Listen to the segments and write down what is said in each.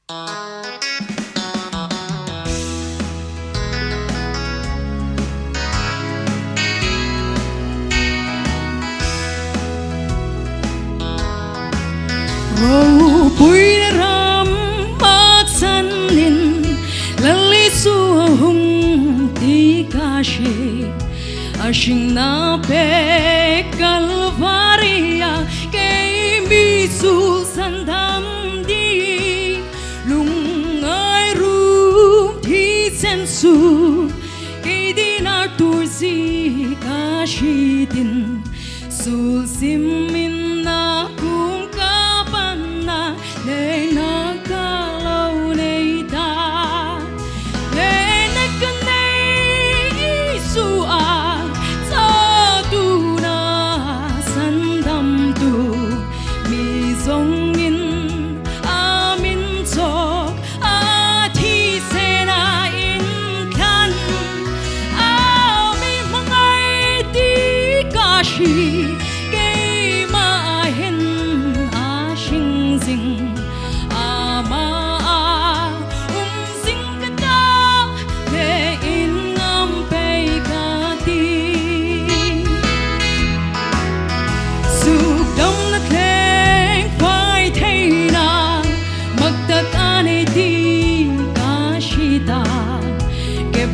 Oh, bụi ram bát san nin lali su hung ti ca she ashing na pe calvaria ke mi su sandam di lung ai ru thi sen su ke di na tur si ca shi tin su sim min na kum ka ban na ne na ka lâu nei ta ne na ka nei su a sa tu na san dam tu mi zong in a min chok a thi se na in khan a mi mangai ti ka shi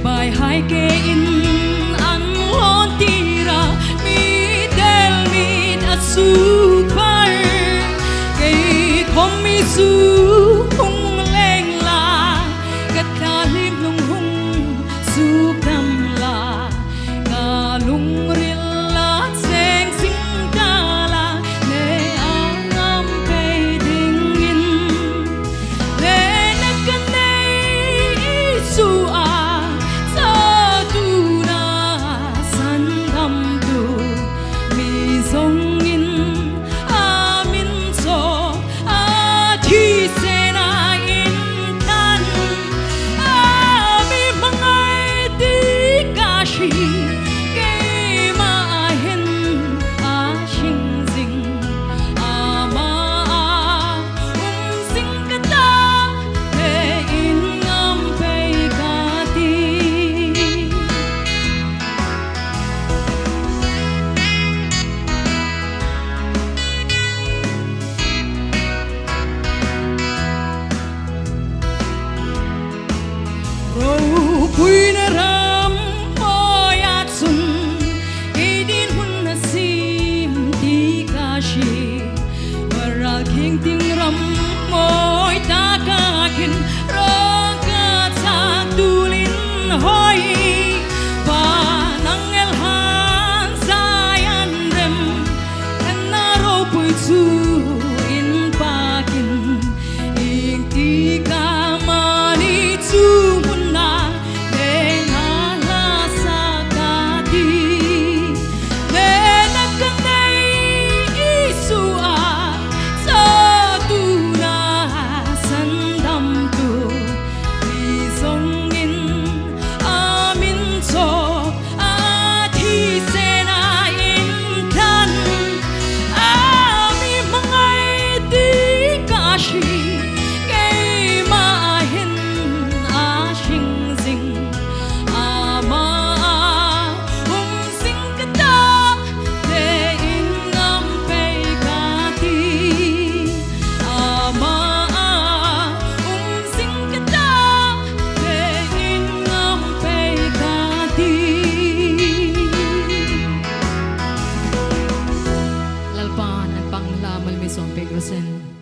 bài hai kê in ăn lon tira mi del mi đã su par cây không mi su hung lên la gật ca lim lung hung su cầm la ca lung ril la sen sinh ca la ne ang am cây ding in ne na ka nei su a bụi ram boyat sun idin hun na sim ti ka shi varal king ting ram moi ta ka kin ra ka cha tulin hoi pa nang el han sayan rem na ro pui chu in pa kin ing ti ka mani chu Son Pegrosen.